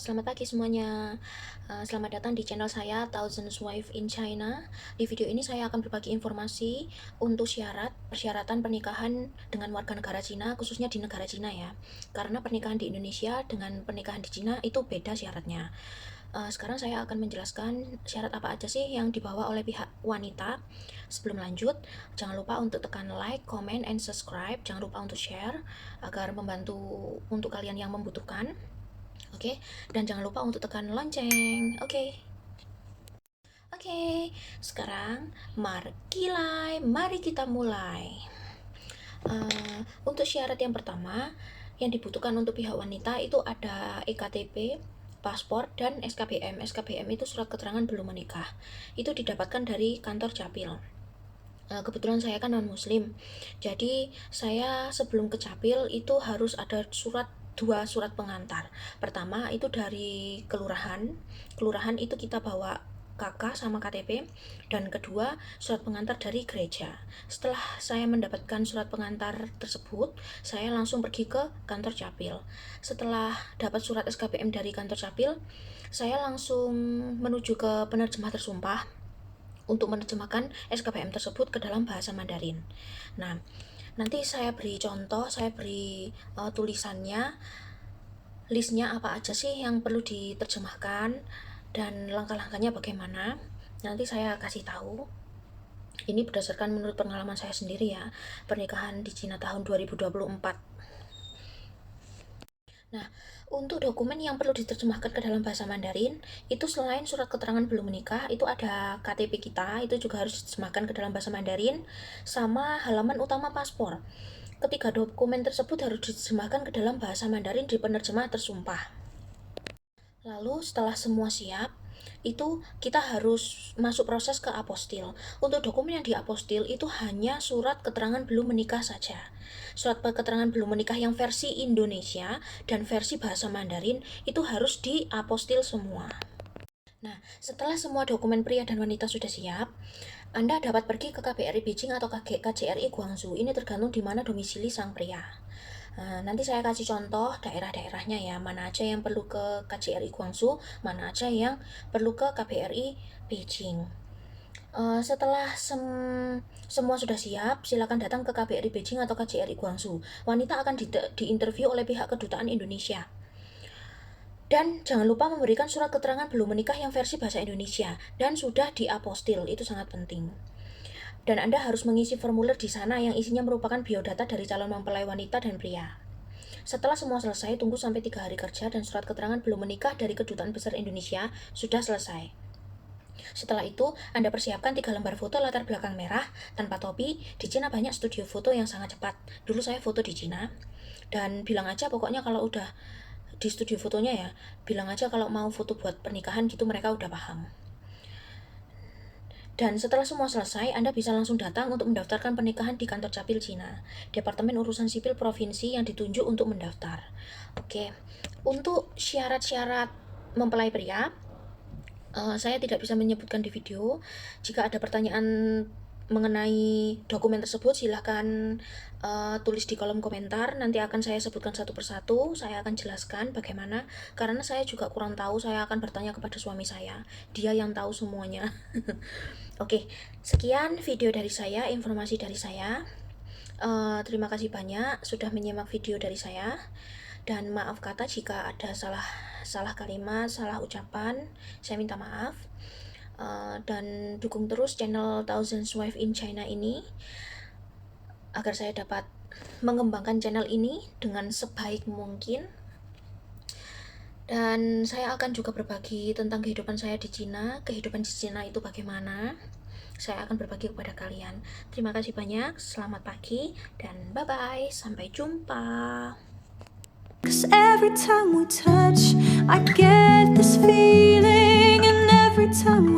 Selamat pagi semuanya. Selamat datang di channel saya Thousands Wife in China. Di video ini saya akan berbagi informasi untuk persyaratan pernikahan dengan warga negara Cina, khususnya di negara Cina ya. Karena pernikahan di Indonesia dengan pernikahan di Cina itu beda syaratnya. Sekarang saya akan menjelaskan syarat apa aja sih yang dibawa oleh pihak wanita. Sebelum lanjut, jangan lupa untuk tekan like, comment, and subscribe. Jangan lupa untuk share agar membantu untuk kalian yang membutuhkan. Oke, dan jangan lupa untuk tekan lonceng. Oke, sekarang mari kita mulai. Untuk syarat yang pertama yang dibutuhkan untuk pihak wanita itu ada EKTP, paspor, dan SKBM. SKBM itu surat keterangan belum menikah. Itu didapatkan dari kantor Capil. Kebetulan saya kan non muslim, jadi saya sebelum ke Capil itu harus ada dua surat pengantar. Pertama itu dari kelurahan itu kita bawa KK sama KTP, dan kedua surat pengantar dari gereja. Setelah saya mendapatkan surat pengantar tersebut, saya langsung pergi ke kantor Capil. Setelah dapat surat SKBM dari kantor Capil, saya langsung menuju ke penerjemah tersumpah untuk menerjemahkan SKBM tersebut ke dalam bahasa Mandarin. Nah, nanti saya beri contoh, saya beri tulisannya, listnya apa aja sih yang perlu diterjemahkan, dan langkah-langkahnya bagaimana. Nanti saya kasih tahu. Ini berdasarkan menurut pengalaman saya sendiri ya, pernikahan di Cina tahun 2024. Nah, untuk dokumen yang perlu diterjemahkan ke dalam bahasa Mandarin, itu selain surat keterangan belum menikah, itu ada KTP kita, itu juga harus diterjemahkan ke dalam bahasa Mandarin, sama halaman utama paspor. Ketiga dokumen tersebut harus diterjemahkan ke dalam bahasa Mandarin di penerjemah tersumpah. Lalu setelah semua siap, itu kita harus masuk proses ke apostil. Untuk dokumen yang diapostil itu hanya surat keterangan belum menikah saja. Surat keterangan belum menikah yang versi Indonesia dan versi bahasa Mandarin itu harus diapostil semua. Nah, setelah semua dokumen pria dan wanita sudah siap, Anda dapat pergi ke KBRI Beijing atau KJRI Guangzhou. Ini tergantung di mana domisili sang pria. Nanti saya kasih contoh daerah-daerahnya ya, mana aja yang perlu ke KJRI Guangzhou, mana aja yang perlu ke KBRI Beijing. Setelah semua sudah siap, silakan datang ke KBRI Beijing atau KJRI Guangzhou. Wanita akan diinterview oleh pihak kedutaan Indonesia. Dan jangan lupa memberikan surat keterangan belum menikah yang versi bahasa Indonesia dan sudah diapostil, itu sangat penting. Dan Anda harus mengisi formulir di sana yang isinya merupakan biodata dari calon mempelai wanita dan pria. Setelah semua selesai, tunggu sampai 3 hari kerja dan surat keterangan belum menikah dari Kedutaan Besar Indonesia sudah selesai. Setelah itu, Anda persiapkan 3 lembar foto latar belakang merah tanpa topi. Di Cina banyak studio foto yang sangat cepat. Dulu saya foto di Cina, dan bilang aja pokoknya kalau udah di studio fotonya ya, bilang aja kalau mau foto buat pernikahan gitu, mereka udah paham. Dan setelah semua selesai, Anda bisa langsung datang untuk mendaftarkan pernikahan di kantor Capil Cina, Departemen Urusan Sipil Provinsi yang ditunjuk untuk mendaftar. Oke, untuk syarat-syarat mempelai pria, saya tidak bisa menyebutkan di video. Jika ada pertanyaan mengenai dokumen tersebut, silahkan tulis di kolom komentar. Nanti akan saya sebutkan satu persatu. Saya akan jelaskan bagaimana, karena saya juga kurang tahu. Saya akan bertanya kepada suami saya, dia yang tahu semuanya. Oke, sekian video dari saya, informasi dari saya. Terima kasih banyak sudah menyimak video dari saya, dan maaf kata jika ada salah kalimat, salah ucapan, saya minta maaf. Dan dukung terus channel Thousands Wife in China ini agar saya dapat mengembangkan channel ini dengan sebaik mungkin. Dan saya akan juga berbagi tentang kehidupan saya di Cina, kehidupan di Cina itu bagaimana. Saya akan berbagi kepada kalian. Terima kasih banyak, selamat pagi, dan bye-bye, sampai jumpa. 'Cause every time we touch, I get this feeling, and every time